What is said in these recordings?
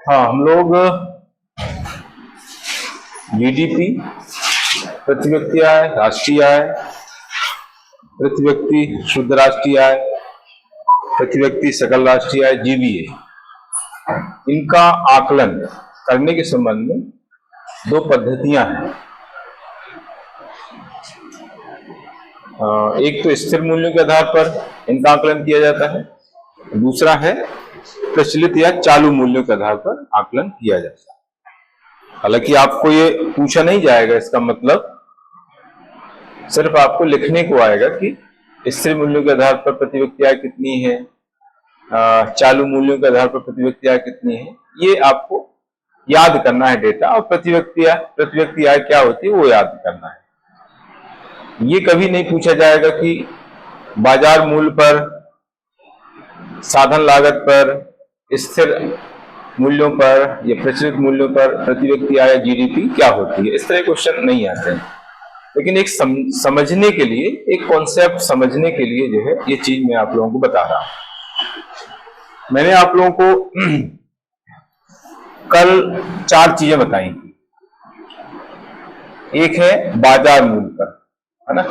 हाँ, हम लोग जीडीपी, प्रति व्यक्ति आय, राष्ट्रीय आय, प्रति व्यक्ति शुद्ध राष्ट्रीय आय, प्रति व्यक्ति सकल राष्ट्रीय आय, जीवीए, इनका आकलन करने के संबंध में दो पद्धतियां हैं। एक तो स्थिर मूल्यों के आधार पर इनका आकलन किया जाता है, दूसरा है प्रचलित या चालू मूल्यों के आधार पर आकलन किया जाता है। हालांकि आपको ये पूछा नहीं जाएगा, इसका मतलब सिर्फ आपको लिखने को आएगा कि स्थिर मूल्यों के आधार पर प्रति व्यक्ति आय कितनी है, चालू मूल्यों के आधार पर प्रति व्यक्ति आय कितनी है, ये आपको याद करना है डेटा, और प्रति व्यक्ति आय क्या होती है वो याद करना है। ये कभी नहीं पूछा जाएगा कि बाजार मूल्य पर, साधन लागत पर, स्थिर मूल्यों पर या प्रचलित मूल्यों पर प्रति व्यक्ति आय जीडीपी क्या होती है। इस तरह क्वेश्चन नहीं आते हैं, लेकिन एक समझने के लिए, एक कॉन्सेप्ट समझने के लिए जो है ये चीज मैं आप लोगों को बता रहा हूं। मैंने आप लोगों को कल 4 चीजें बताई थी। एक है बाजार मूल्य पर, है ना,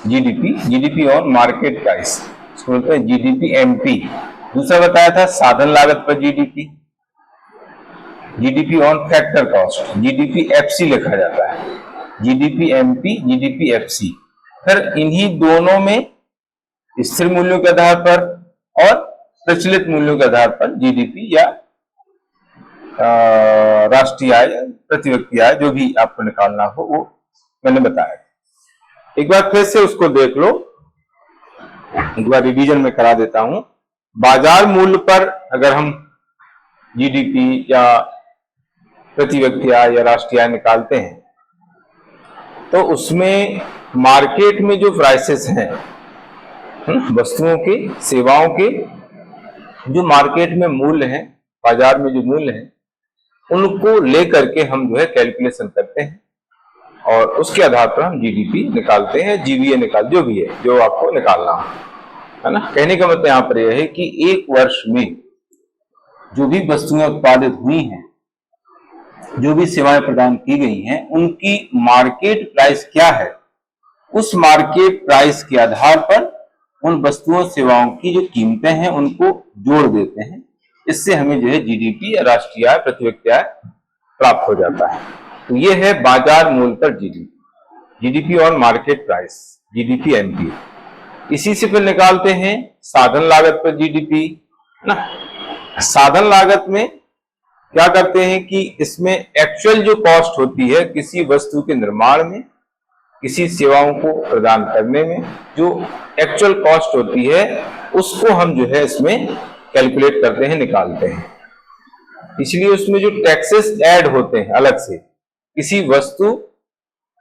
जीडीपी ऑन मार्केट प्राइस, इसको बोलते हैं जीडीपी एमपी। दूसरा बताया था साधन लागत पर GDP on factor cost, GDP FC लिखा जाता है, जीडीपी एमपी, जीडीपी एफसी। फिर इन्हीं दोनों में स्थिर मूल्यों के आधार पर और प्रचलित मूल्यों के आधार पर जीडीपी या राष्ट्रीय आय, प्रति व्यक्ति आय, जो भी आपको निकालना हो वो मैंने बताया। एक बार फिर से उसको देख लो, एक बार रिवीजन में करा देता हूं। बाजार मूल्य पर अगर हम जीडीपी या प्रति व्यक्ति आय या राष्ट्रीय आय निकालते हैं तो उसमें मार्केट में जो प्राइसेस हैं वस्तुओं के, सेवाओं के, जो मार्केट में मूल्य हैं, बाजार में जो मूल्य हैं, उनको लेकर के हम जो है कैलकुलेशन करते हैं और उसके आधार पर हम जीडीपी निकालते हैं, जीवीए जो भी है, जो आपको निकालना है ना। कहने का मतलब यहाँ पर यह है कि एक वर्ष में जो भी वस्तुएं उत्पादित हुई हैं, जो भी सेवाएं प्रदान की गई हैं, उनकी मार्केट प्राइस क्या है, उस मार्केट प्राइस के आधार पर उन वस्तुओं सेवाओं की जो कीमतें हैं उनको जोड़ देते हैं। इससे हमें जो है जीडीपी या राष्ट्रीय आय, प्रति व्यक्ति आय प्राप्त हो जाता है। तो ये है बाजार मूल्य पर GDP on market price, GDP MP. इसी से फिर निकालते हैं साधन लागत पर जीडीपी ना। साधन लागत में क्या करते हैं कि इसमें एक्चुअल जो कॉस्ट होती है किसी वस्तु के निर्माण में, किसी सेवाओं को प्रदान करने में, जो एक्चुअल कॉस्ट होती है उसको हम जो है इसमें कैलकुलेट करते हैं, निकालते हैं। इसलिए उसमें जो टैक्सेस ऐड होते हैं अलग से, किसी वस्तु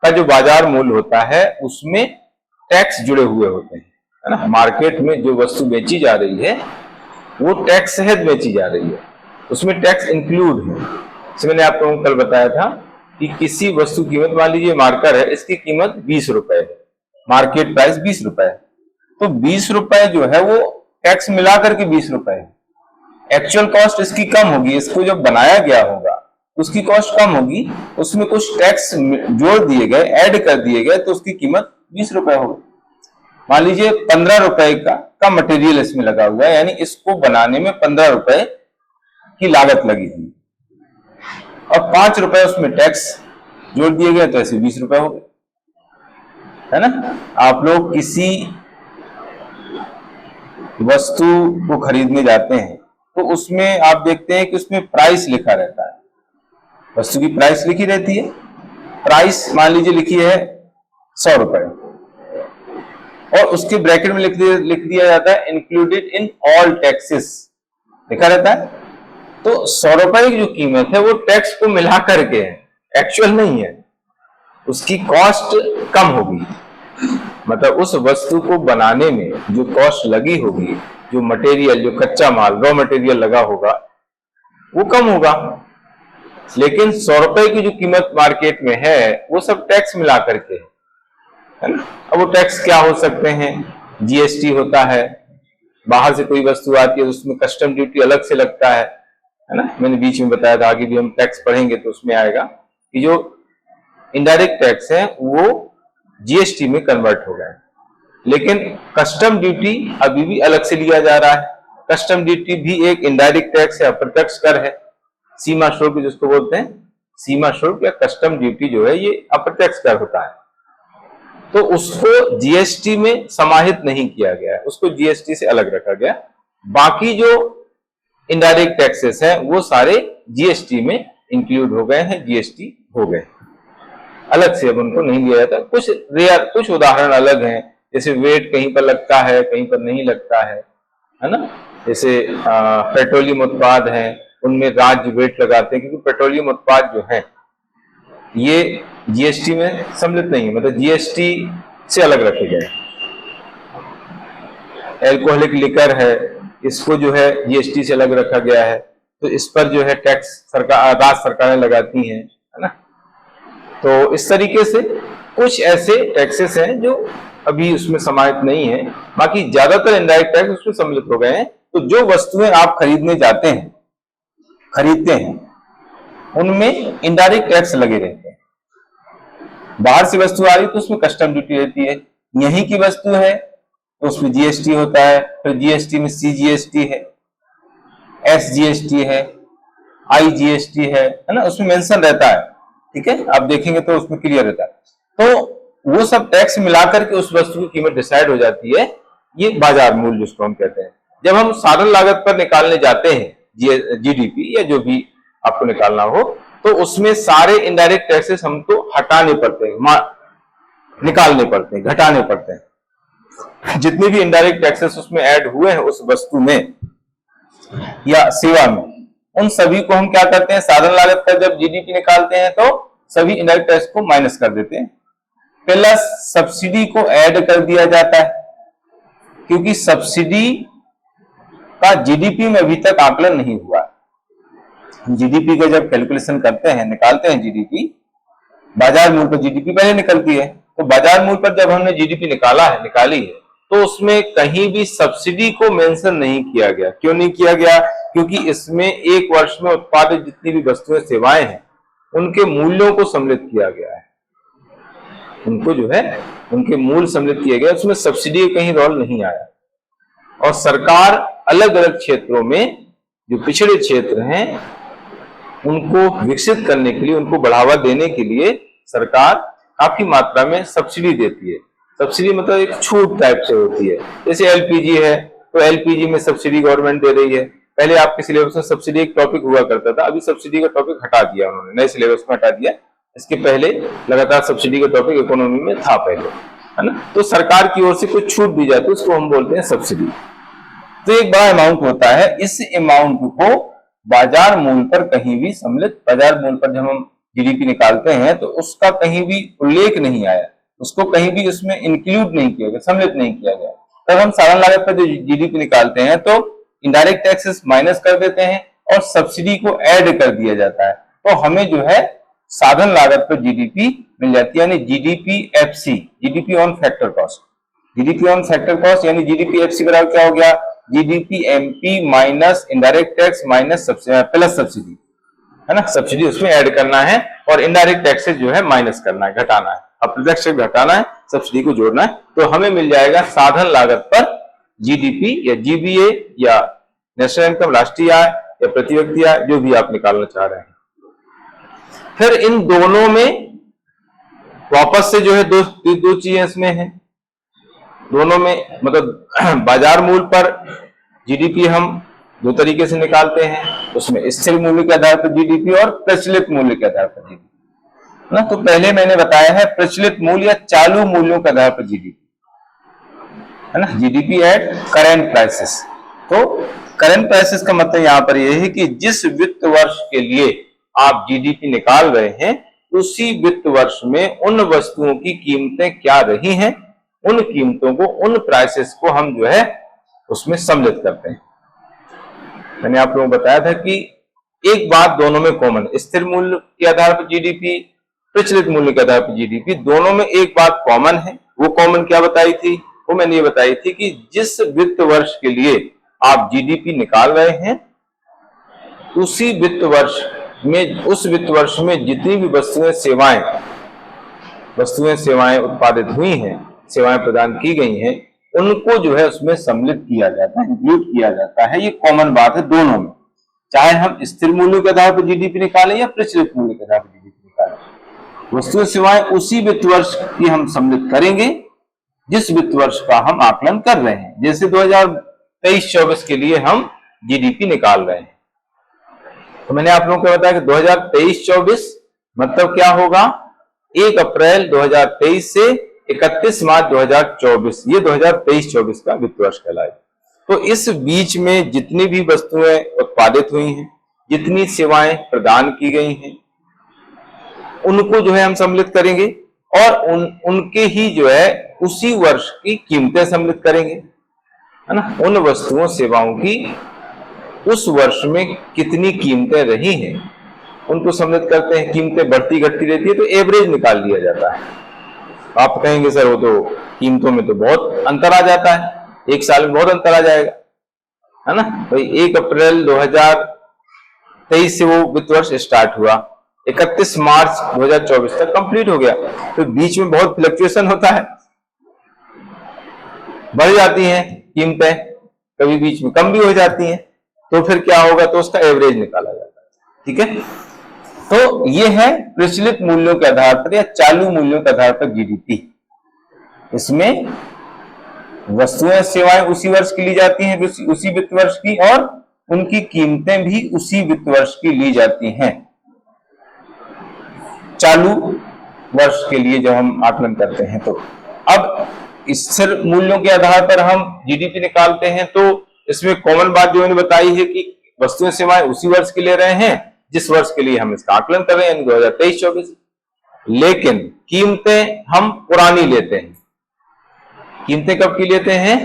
का जो बाजार मूल्य होता है उसमें टैक्स जुड़े हुए होते हैं, है ना। मार्केट में जो वस्तु बेची जा रही है वो टैक्स सहित बेची जा रही है, उसमें टैक्स इंक्लूड है। जैसे मैंने आप लोगों को कल बताया था कि किसी वस्तु की कीमत, मान लीजिए मार्कर है, इसकी कीमत 20 रुपए है, मार्केट प्राइस 20 रुपए है, तो 20 रुपए जो है वो टैक्स मिलाकर के 20 रुपए है। एक्चुअल कॉस्ट इसकी कम होगी, इसको जब बनाया गया होगा उसकी कॉस्ट कम होगी, उसमें कुछ टैक्स जोड़ दिए गए, ऐड कर दिए गए, तो उसकी कीमत 20 रुपए होगी। मान लीजिए 15 रुपए का मटेरियल इसमें लगा हुआ है, यानी इसको बनाने में 15 रुपए की लागत लगी हुई और 5 रुपए उसमें टैक्स जोड़ दिए गए, तो ऐसे 20 रुपए हो गए, है ना। आप लोग किसी वस्तु को खरीदने जाते हैं तो उसमें आप देखते हैं कि उसमें प्राइस लिखा रहता है, वस्तु की प्राइस लिखी रहती है। प्राइस मान लीजिए लिखी है 100 रुपए और उसके ब्रैकेट में लिख दिया जाता है इंक्लूडेड इन ऑल टैक्सेस, लिखा रहता है। तो 100 रुपए की जो कीमत है वो टैक्स को मिला करके है, एक्चुअल नहीं है, उसकी कॉस्ट कम होगी। मतलब उस वस्तु को बनाने में जो कॉस्ट लगी होगी, जो मटेरियल, जो कच्चा माल, रॉ मटेरियल लगा होगा, वो कम होगा। लेकिन 100 रुपए की जो कीमत मार्केट में है वो सब टैक्स मिला करके है ना। अब वो टैक्स क्या हो सकते हैं, जीएसटी होता है, बाहर से कोई वस्तु आती है तो उसमें कस्टम ड्यूटी अलग से लगता है, है ना। मैंने बीच में बताया था, आगे भी हम टैक्स पढ़ेंगे तो उसमें आएगा कि जो इनडायरेक्ट टैक्स है वो जीएसटी में कन्वर्ट हो गए, लेकिन कस्टम ड्यूटी अभी भी अलग से लिया जा रहा है। कस्टम ड्यूटी भी एक इनडायरेक्ट टैक्स है, अप्रत्यक्ष कर है। सीमा शुल्क जिसको बोलते हैं, सीमा शुल्क या कस्टम ड्यूटी जो है ये अप्रत्यक्ष कर होता है, तो उसको जीएसटी में समाहित नहीं किया गया है, उसको जीएसटी से अलग रखा गया। बाकी जो इनडायरेक्ट टैक्सेस हैं वो सारे जीएसटी में इंक्लूड हो गए हैं, जीएसटी हो गए, अलग से अब उनको नहीं लिया जाता। कुछ रेयर, कुछ उदाहरण अलग हैं, जैसे वेट कहीं पर लगता है कहीं पर नहीं लगता है ना। जैसे पेट्रोलियम उत्पाद हैं, उनमें राज्य वेट लगाते हैं, क्योंकि पेट्रोलियम उत्पाद जो है ये जीएसटी में सम्मिलित नहीं है, मतलब जीएसटी से अलग रखे गए। एल्कोहलिक लिकर है, इसको जो है जीएसटी से अलग रखा गया है, तो इस पर जो है टैक्स सरकार, राज्य सरकारें लगाती हैं, है ना। तो इस तरीके से कुछ ऐसे टैक्सेस हैं जो अभी उसमें समाहित नहीं है, बाकी ज्यादातर इनडायरेक्ट टैक्स उसमें सम्मिलित हो गए हैं। तो जो वस्तुएं आप खरीदने जाते हैं, खरीदते हैं, उनमें इनडायरेक्ट टैक्स लगे रहते हैं। बाहर से वस्तु आ रही तो उसमें कस्टम ड्यूटी रहती है, यहीं की वस्तु है तो उसमें जीएसटी होता है, फिर जीएसटी में सीजीएसटी है, एसजीएसटी है, आईजीएसटी है ना, उसमें मेंशन रहता है, ठीक है, आप देखेंगे तो उसमें क्लियर रहता है। तो वो सब टैक्स मिलाकर के उस वस्तु की कीमत डिसाइड हो जाती है, ये बाजार मूल्य जिसको हम कहते हैं। जब हम साधारण लागत पर निकालने जाते हैं जीडीपी या जो भी आपको निकालना हो, तो उसमें सारे इनडायरेक्ट टैक्सेस हमको हटाने पड़ते हैं, निकालने पड़ते हैं, घटाने पड़ते हैं। जितने भी इनडायरेक्ट टैक्सेस उसमें ऐड हुए हैं उस वस्तु में या सेवा में, उन सभी को हम क्या करते हैं, साधारण लागत पर जब जीडीपी निकालते हैं तो सभी इनडायरेक्ट टैक्स को माइनस कर देते हैं, प्लस सब्सिडी को ऐड कर दिया जाता है, क्योंकि सब्सिडी का जीडीपी में अभी तक आकलन नहीं हुआ। जीडीपी का जब कैलकुलेशन करते हैं, निकालते हैं जीडीपी, बाजार मूल्य पर जीडीपी पहले निकलती है, तो बाजार मूल्य पर जब हमने जीडीपी निकाली है तो उसमें कहीं भी सब्सिडी को मेंशन नहीं किया गया। क्यों नहीं किया गया? क्योंकि इसमें एक वर्ष में उत्पादित जितनी भी वस्तुएं सेवाएं हैं उनके मूल्यों को सम्मिलित किया गया है, उनको जो है उनके मूल्य सम्मिलित किए गए, उसमें सब्सिडी का कहीं रोल नहीं आया। और सरकार अलग अलग क्षेत्रों में जो पिछड़े क्षेत्र हैं उनको विकसित करने के लिए, उनको बढ़ावा देने के लिए सरकार काफी मात्रा में सब्सिडी देती है। सब्सिडी मतलब एक छूट टाइप से होती है। जैसे एलपीजी है तो एलपीजी में सब्सिडी गवर्नमेंट दे रही है। पहले आपके सिलेबस में सब्सिडी एक टॉपिक हुआ करता था, अभी सब्सिडी का टॉपिक हटा दिया उन्होंने, नए सिलेबस में हटा दिया। इसके पहले लगातार सब्सिडी का टॉपिक इकोनॉमी में था पहले, है ना। तो सरकार की ओर से कुछ छूट दी जाती है, उसको हम बोलते हैं सब्सिडी। तो एक बड़ा अमाउंट होता है, इस अमाउंट को बाजार मूल्य पर कहीं भी सम्मिलित, बाजार मूल्य पर जब हम जीडीपी निकालते हैं तो उसका कहीं भी उल्लेख नहीं आया, उसको कहीं भी उसमें इंक्लूड नहीं किया गया, सम्मिलित नहीं किया गया। तब हम साधारण लागत पर जो जीडीपी निकालते हैं तो इनडायरेक्ट टैक्सेस माइनस कर देते हैं और सब्सिडी को ऐड कर दिया जाता है, तो हमें जो है साधन लागत पर जीडीपी मिल जाती है, यानी GDP FC, GDP on factor cost. GDP on factor cost यानी जीडीपी एफसी बराबर क्या हो गया? GDP MP minus indirect tax minus plus subsidy, है ना। सब्सिडी उसमें ऐड करना है और इनडायरेक्ट टैक्सेस जो है माइनस करना है, घटाना है, अप्रत्यक्ष घटाना है, सब्सिडी को जोड़ना है। तो हमें मिल जाएगा साधन लागत पर जीडीपी या जीबीए या नेशनल इनकम, राष्ट्रीय आय या प्रति व्यक्ति आय, जो भी आप निकालना चाह रहे हैं। फिर इन दोनों में वापस से जो है दो चीजें इसमें हैं, दोनों में मतलब बाजार मूल्य पर जीडीपी हम दो तरीके से निकालते हैं, उसमें स्थिर मूल्य के आधार पर जीडीपी और प्रचलित मूल्य के आधार पर जीडीपी ना। तो पहले मैंने बताया है प्रचलित मूल्य या चालू मूल्यों के आधार पर जीडीपी, है ना, जीडीपी एट करेंट प्राइसेस। तो करेंट प्राइसेस का मतलब यहां पर यह है कि जिस वित्त वर्ष के लिए आप जीडीपी निकाल रहे हैं उसी वित्त वर्ष में उन वस्तुओं की कीमतें क्या रही हैं, उन कीमतों को, उन प्राइसेस को हम जो है उसमें सम्मिलित करते हैं। मैंने आप लोगों को बताया था कि एक बात दोनों में कॉमन, स्थिर मूल्य के आधार पर जीडीपी, प्रचलित मूल्य के आधार पर जीडीपी, दोनों में एक बात कॉमन है। वो कॉमन क्या बताई थी? वो मैंने ये बताई थी कि जिस वित्त वर्ष के लिए आप जीडीपी निकाल रहे हैं उसी वित्त वर्ष में, उस वित्त वर्ष में जितनी भी वस्तुएं सेवाएं उत्पादित हुई हैं, सेवाएं प्रदान की गई हैं, उनको जो है उसमें सम्मिलित किया जाता है, इंक्लूड किया जाता है। ये कॉमन बात है दोनों में, चाहे हम स्थिर मूल्यों के आधार पर जीडीपी निकालें या प्रचलित मूल्य के आधार पर जीडीपी निकालें, वस्तुएं सेवाएं उसी वित्त वर्ष की हम सम्मिलित करेंगे जिस वित्त वर्ष का हम आकलन कर रहे हैं। जैसे 2023-24 के लिए हम जीडीपी निकाल रहे हैं, तो मैंने आप लोगों को बताया कि 2023-24 मतलब क्या होगा, 1 अप्रैल 2023 से 31 मार्च 2024, ये 2023-24 का वित्त वर्ष कहलाएगा। तो इस बीच में जितनी भी वस्तुएं उत्पादित हुई हैं, जितनी सेवाएं प्रदान की गई हैं, उनको जो है हम सम्मिलित करेंगे और उनके ही जो है उसी वर्ष की कीमतें सम्मिलित करेंगे, है ना। उन वस्तुओं सेवाओं की उस वर्ष में कितनी कीमतें रही हैं उनको सम्मिलित करते हैं। कीमतें बढ़ती घटती रहती है तो एवरेज निकाल लिया जाता है। आप कहेंगे सर वो तो कीमतों में तो बहुत अंतर आ जाता है, एक साल में बहुत अंतर आ जाएगा, है ना। भाई 1 अप्रैल 2023 से वो वित्त वर्ष स्टार्ट हुआ, 31 मार्च 2024 तक कंप्लीट हो गया, तो बीच में बहुत फ्लक्चुएशन होता है, बढ़ जाती हैं कीमतें, कभी बीच में कम भी हो जाती हैं, तो फिर क्या होगा, तो उसका एवरेज निकाला जाता है। ठीक है, तो ये है प्रचलित मूल्यों के आधार पर या चालू मूल्यों के आधार पर जीडीपी। इसमें वस्तुएं सेवाएं उसी वर्ष की ली जाती हैं, उसी वित्त वर्ष की, और उनकी कीमतें भी उसी वित्त वर्ष की ली जाती हैं। चालू वर्ष के लिए जब हम आकलन करते हैं, तो अब स्थिर मूल्यों के आधार पर हम जीडीपी निकालते हैं, तो इसमें कॉमन बात जो मैंने बताई है कि वस्तुएं सेवाएं उसी वर्ष के ले रहे हैं जिस वर्ष के लिए हम इसका आकलन कर रहे हैं, यानी 2023-24। लेकिन कीमतें हम पुरानी लेते हैं। कीमतें कब की लेते हैं,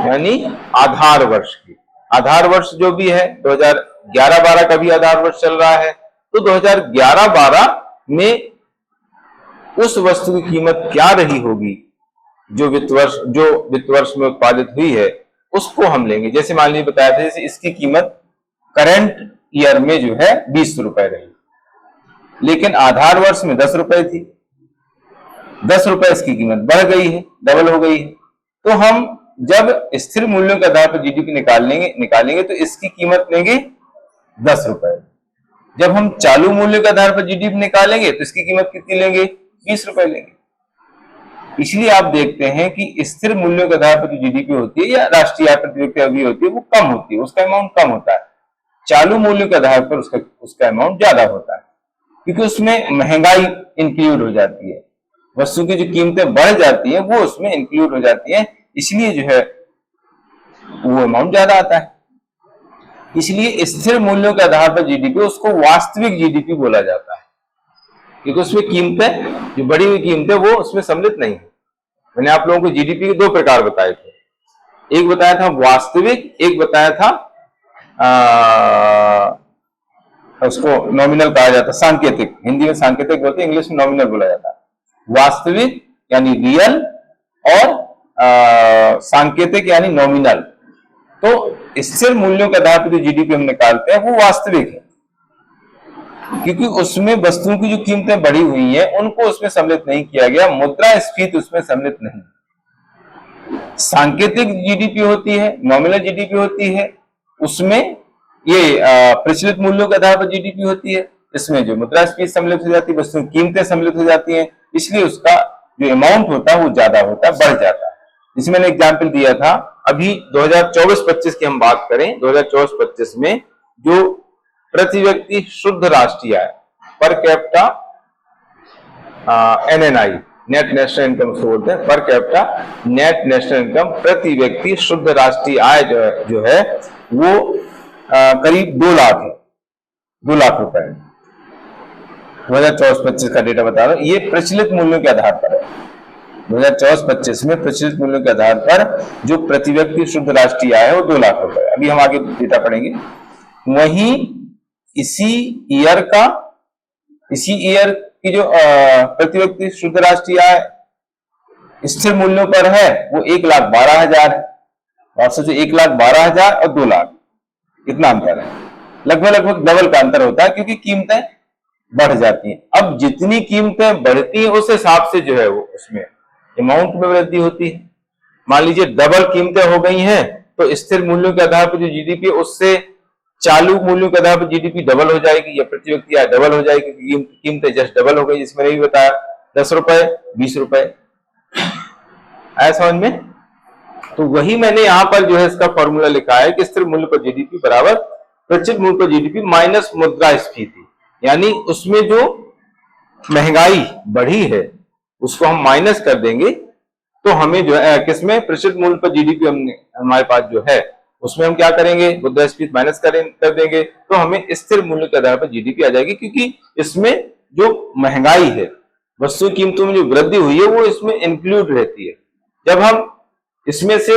यानी आधार वर्ष की। आधार वर्ष जो भी है 2011-12 का भी आधार वर्ष चल रहा है, तो 2011-12 में उस वस्तु की कीमत क्या रही होगी जो वित्त वर्ष में उत्पादित हुई है, उसको हम लेंगे। जैसे मान लीजिए बताया था, जैसे इसकी कीमत करंट ईयर में जो है 20 रुपए रही, लेकिन आधार वर्ष में 10 रुपए थी, 10 रुपए इसकी कीमत बढ़ गई है, डबल हो गई है। तो हम जब स्थिर मूल्यों के आधार पर जीडीपी निकालेंगे तो इसकी कीमत लेंगे 10 रुपए। जब हम चालू मूल्य के आधार पर जीडीपी निकालेंगे तो इसकी कीमत कितनी लेंगे, 20 रुपए लेंगे। इसलिए आप देखते हैं कि स्थिर मूल्यों के आधार पर जो जीडीपी होती है या राष्ट्रीय आय प्रति व्यक्ति अभी होती है, वो कम होती है, उसका अमाउंट कम होता है। चालू मूल्य के आधार पर उसका अमाउंट ज्यादा होता है, क्योंकि उसमें महंगाई इंक्लूड हो जाती है, वस्तु की जो कीमतें बढ़ जाती है वो उसमें इंक्लूड हो जाती है, इसलिए जो है वो अमाउंट ज्यादा आता है। इसलिए स्थिर मूल्यों के आधार पर जीडीपी, उसको वास्तविक जीडीपी बोला जाता है, क्योंकि उसमें कीमतें, जो बढ़ी हुई कीमतें, वो उसमें सम्मिलित नहीं है। मैंने आप लोगों को जीडीपी के 2 प्रकार बताए थे, एक बताया था वास्तविक, एक बताया था उसको नॉमिनल कहा जाता, सांकेतिक। हिंदी में सांकेतिक बोलते हैं, इंग्लिश में नॉमिनल बोला जाता है। वास्तविक यानी रियल और सांकेतिक यानी नॉमिनल। तो स्थिर मूल्यों के आधार पर जो जीडीपी हम निकालते हैं वो वास्तविक है, क्योंकि उसमें वस्तुओं की जो कीमतें बढ़ी हुई हैं उनको उसमें सम्मिलित नहीं किया गया, मुद्रास्फीति उसमें सम्मिलित नहीं। सांकेतिक जीडीपी होती है, नॉमिनल जीडीपी होती है, उसमें ये प्रचलित मूल्यों के आधार पर जीडीपी होती है, इसमें जो मुद्रास्फीति सम्मिलित हो जाती है, वस्तुओं की कीमतें सम्मिलित हो जाती हैं, इसलिए उसका जो अमाउंट होता है वो ज्यादा होता है, बढ़ जाता है। जिसमें मैंने एग्जाम्पल दिया था, अभी 2024-25 की हम बात करें, 2024-25 में जो प्रति व्यक्ति शुद्ध राष्ट्रीय आय per capita, NNI, net national income उसको बोलते हैं, per capita net national income, प्रति व्यक्ति शुद्ध राष्ट्रीय आय जो है वो करीब 2 लाख है, 2 लाख रुपए। 2024-25 का डेटा बता रहा हूं, ये प्रचलित मूल्यों के आधार पर है। 2024-25 में प्रचलित मूल्यों के आधार पर जो प्रति व्यक्ति शुद्ध राष्ट्रीय आय है वो 2 लाख रुपए। अभी हम आगे डेटा पढ़ेंगे। वहीं इसी ईयर की जो प्रति व्यक्ति शुद्ध राष्ट्रीय आय स्थिर मूल्यों पर है वो 1,12,000 है। और सोचो 1,12,000 और 2 लाख, कितना अंतर है। लगभग लगभग डबल का अंतर होता है, क्योंकि कीमतें बढ़ जाती हैं। अब जितनी कीमतें बढ़ती हैं उस हिसाब से जो है वो उसमें अमाउंट में वृद्धि होती है। मान लीजिए डबल कीमतें हो गई हैं, तो स्थिर मूल्यों के आधार पर जो जीडीपी है उससे चालू मूल्यों के आधार पर जीडीपी डबल हो जाएगी, या प्रति व्यक्ति या डबल हो जाएगी, क्योंकि कीमतें जस्ट डबल हो गई। जिसमें नहीं बताया 10 रुपए 20 रुपए, आया समझ में? तो वही मैंने यहां पर जो है इसका फॉर्मूला लिखा है कि स्थिर मूल्य पर जीडीपी बराबर प्रचलित मूल्य पर जीडीपी माइनस मुद्रास्फीति, यानी उसमें जो महंगाई बढ़ी है उसको हम माइनस कर देंगे, तो हमें जो है किसमें प्रचलित मूल्य पर जीडीपी हमारे पास जो है उसमें हम क्या करेंगे, मुद्रास्फीति माइनस कर देंगे, तो हमें स्थिर मूल्य के आधार पर जीडीपी आ जाएगी, क्योंकि इसमें जो महंगाई है, वस्तु कीमतों में जो वृद्धि हुई है वो इसमें इंक्लूड रहती है। जब हम इसमें से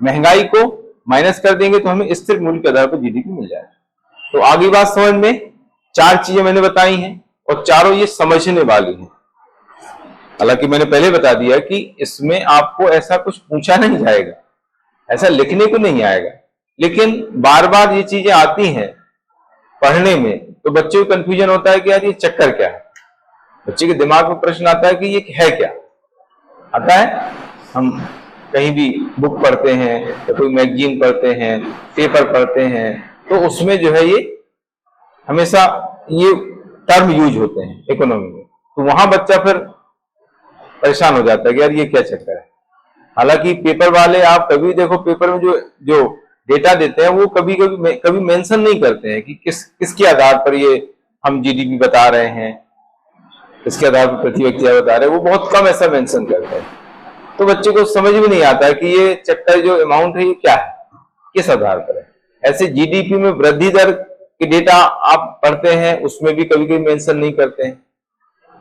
महंगाई को माइनस कर देंगे तो हमें स्थिर मूल्य के आधार पर जीडीपी मिल जाएगा। तो आगे बात समझ में, 4 चीजें मैंने बताई हैं और चारों ये समझने वाली हैं। हालांकि मैंने पहले बता दिया कि इसमें आपको ऐसा कुछ पूछा नहीं जाएगा, ऐसा लिखने को नहीं आएगा, लेकिन बार बार ये चीजें आती हैं पढ़ने में, तो बच्चे को कंफ्यूजन होता है कि यार ये चक्कर क्या है। बच्चे के दिमाग में प्रश्न आता है कि ये है क्या, आता है। हम कहीं भी बुक पढ़ते हैं या कोई मैगजीन पढ़ते हैं, पेपर पढ़ते हैं, तो उसमें जो है ये हमेशा ये टर्म यूज होते हैं इकोनॉमी में, तो वहां बच्चा फिर परेशान हो जाता है कि यार ये क्या चक्कर है। हालांकि पेपर वाले आप कभी देखो, पेपर में जो डेटा देते हैं वो कभी मेंशन नहीं करते हैं कि किसके आधार पर ये हम जीडीपी बता रहे हैं, इसके आधार पर प्रति व्यक्ति बता रहे हैं, वो बहुत कम ऐसा मेंशन करते हैं। तो बच्चे को समझ में नहीं आता है कि ये चक्कर जो अमाउंट है ये क्या है, किस आधार पर है। ऐसे जीडीपी में वृद्धि दर के डेटा आप पढ़ते हैं, उसमें भी कभी कभी मेंशन नहीं करते हैं।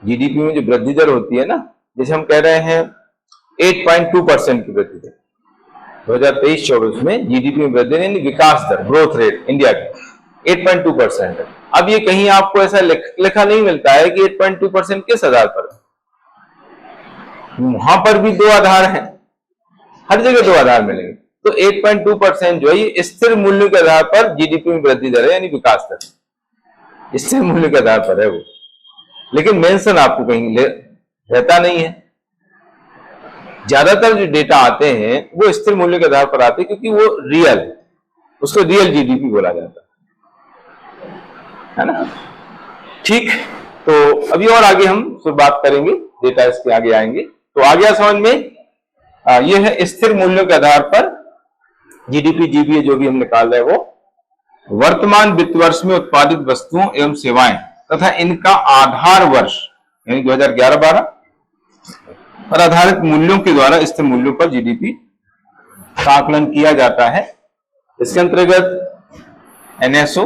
जीडीपी में जो वृद्धि दर होती है ना, जैसे हम कह रहे हैं 8.2% की वृद्धि दर 2023-24 में जीडीपी में वृद्धि यानी विकास दर, ग्रोथ रेट इंडिया की 8.2% है। अब ये कहीं आपको ऐसा लिखा नहीं मिलता है कि 8.2% किस आधार पर, वहां पर भी 2 आधार हैं, हर जगह 2 आधार मिलेंगे। तो 8.2% जो है ये स्थिर मूल्य के आधार पर जीडीपी में वृद्धि दर है, यानी विकास दर स्थिर मूल्य के आधार पर है वो, लेकिन मेंशन आपको कहीं रहता नहीं है। ज्यादातर जो डेटा आते हैं वो स्थिर मूल्य के आधार पर आते हैं, क्योंकि वो रियल, उसको रियल जीडीपी बोला जाता है ना। ठीक, तो अभी और आगे हम बात करेंगे, डेटा इसके आगे आएंगे। तो आ गया समझ में, ये है स्थिर मूल्यों के आधार पर जीडीपी जीबीए जो भी हम निकाल रहे हैं वो वर्तमान वित्त वर्ष में उत्पादित वस्तुओं एवं सेवाएं तथा इनका आधार वर्ष यानी 2011-12 पर आधारित मूल्यों के द्वारा स्थिर मूल्यों पर जीडीपी का आकलन किया जाता है। इसके अंतर्गत एनएसओ,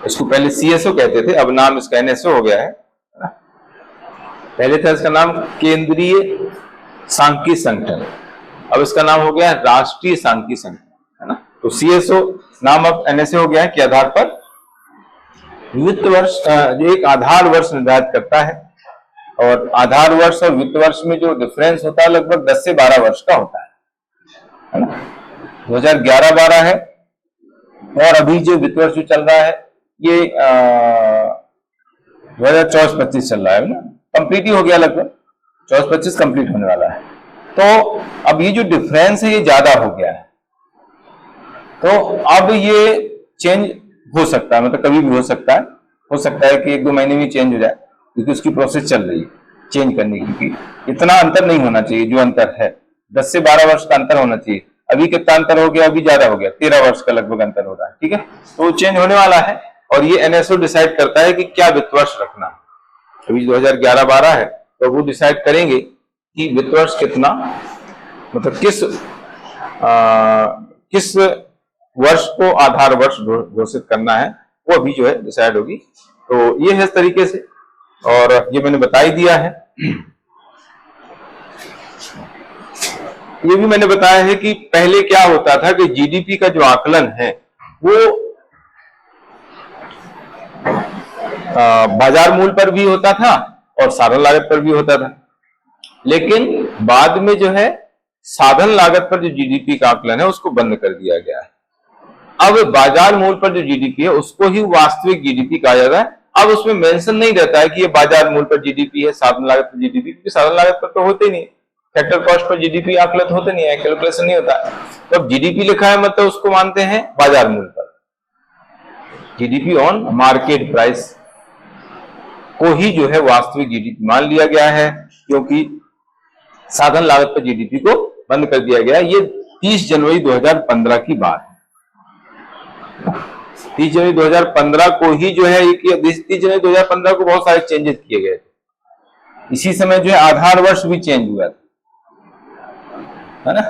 इसको पहले सीएसओ कहते थे, अब नाम इसका एनएसओ हो गया है। पहले था इसका नाम केंद्रीय सांख्यिकी संगठन, अब इसका नाम हो गया राष्ट्रीय सांख्यिकी संगठन, है ना। तो सीएसओ नाम अब एनएसओ हो गया है कि आधार पर वित्त वर्ष एक आधार वर्ष निर्धारित करता है, और आधार वर्ष और वित्त वर्ष में जो डिफरेंस होता है लगभग 10 से 12 वर्ष का होता है ना। 2011-12 है, और अभी जो वित्त वर्ष चल रहा है ये 2024-25 चल रहा है ना, कंप्लीट ही हो गया, लगभग 24-25 कंप्लीट होने वाला है। तो अब ये जो डिफरेंस है ये ज्यादा हो गया है, तो अब ये चेंज हो सकता है, मतलब कभी भी हो सकता है कि 1-2 महीने में चेंज हो जाए, क्योंकि उसकी प्रोसेस चल रही है चेंज करने की। इतना अंतर नहीं होना चाहिए, जो अंतर है 10 से 12 वर्ष का अंतर होना चाहिए। अभी कितना अंतर हो गया, अभी ज्यादा हो गया, 13 वर्ष का लगभग अंतर हो रहा है, ठीक है। तो चेंज होने वाला है, और ये एनएसओ डिसाइड करता है कि क्या वित्त वर्ष रखना। अभी 2011-12 है, तो वो डिसाइड करेंगे कि वित्त वर्ष कितना, मतलब किस वर्ष को आधार वर्ष घोषित करना है, वो अभी जो है डिसाइड होगी। तो ये है इस तरीके से, और ये मैंने बता ही दिया है। ये भी मैंने बताया है कि पहले क्या होता था कि जीडीपी का जो आकलन है वो बाजार मूल्य पर भी होता था और साधन लागत पर भी होता था, लेकिन बाद में जो है साधन लागत पर जो जीडीपी का आकलन है उसको बंद कर दिया गया है। अब बाजार मूल्य पर जो जीडीपी है उसको ही वास्तविक जीडीपी कहा जाता है। अब उसमें मेंशन नहीं रहता है कि ये बाजार मूल्य पर जीडीपी है, साधन लागत पर जीडीपी, क्योंकि साधन लागत पर तो होते ही नहीं, फैक्टर कॉस्ट पर जीडीपी आकलन होते नहीं है, कैलकुलेशन नहीं होता। तो अब जीडीपी लिखा है मतलब उसको मानते हैं बाजार मूल्य पर, जीडीपी ऑन मार्केट प्राइस को ही जो है वास्तविक जीडीपी मान लिया गया है, क्योंकि साधन लागत पर जीडीपी को बंद कर दिया गया। ये 30 जनवरी 2015 की बात है। 30 जनवरी 2015 को ही जो है 30 जनवरी 2015 को बहुत सारे चेंजेस किए गए थे। इसी समय जो है आधार वर्ष भी चेंज हुआ था, है ना,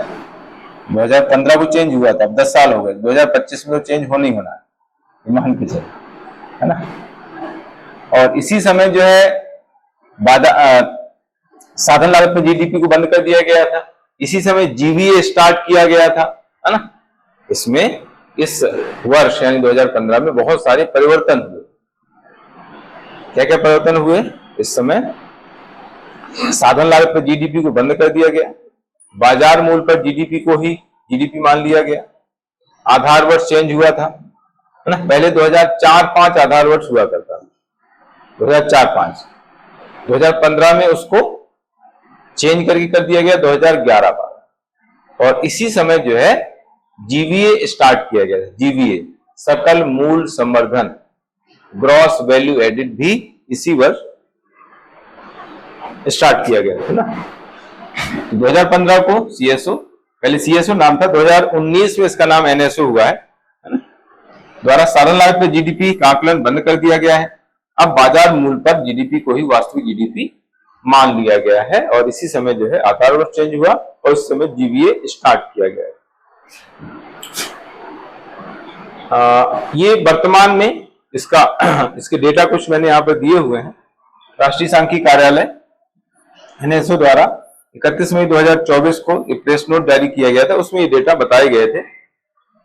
2015 को चेंज हुआ था। अब 10 साल हो गए, 2025 में तो चेंज होना ही होना है, मान के चलो, है ना। और इसी समय जो है साधन लागत पर जीडीपी को बंद कर दिया गया था। इसी समय जीवीए स्टार्ट किया गया था, है ना। इसमें इस वर्ष यानी 2015 में बहुत सारे परिवर्तन हुए। क्या क्या परिवर्तन हुए? इस समय साधन लागत पर जीडीपी को बंद कर दिया गया, बाजार मूल्य पर जीडीपी को ही जीडीपी मान लिया गया, आधार वर्ष चेंज हुआ था, है ना। पहले 2004-05 आधार वर्ष हुआ करता था, 2004-05। 2015 में उसको चेंज करके कर दिया गया 2011-12। और इसी समय जो है जीवीए स्टार्ट किया गया, जीवीए सकल मूल संवर्धन, ग्रॉस वैल्यू एडिड भी इसी वर्ष स्टार्ट किया गया है ना। 2015 को सीएसओ, पहले सीएसओ नाम था, 2019 में इसका नाम एनएसओ हुआ है ना, द्वारा साधन लागत पर जीडीपी का आकलन बंद कर दिया गया है। अब बाजार मूल्य पर जीडीपी को ही वास्तविक जीडीपी मान लिया गया है। और इसी समय जो है आधार वर्ष चेंज हुआ और इस समय जीवीए स्टार्ट किया गया है। ये वर्तमान में इसके डेटा कुछ मैंने यहाँ पर दिए हुए हैं। राष्ट्रीय सांख्यिकी कार्यालय एनएसओ द्वारा 31 मई 2024 को एक प्रेस नोट जारी किया गया था, उसमें ये डेटा बताए गए थे।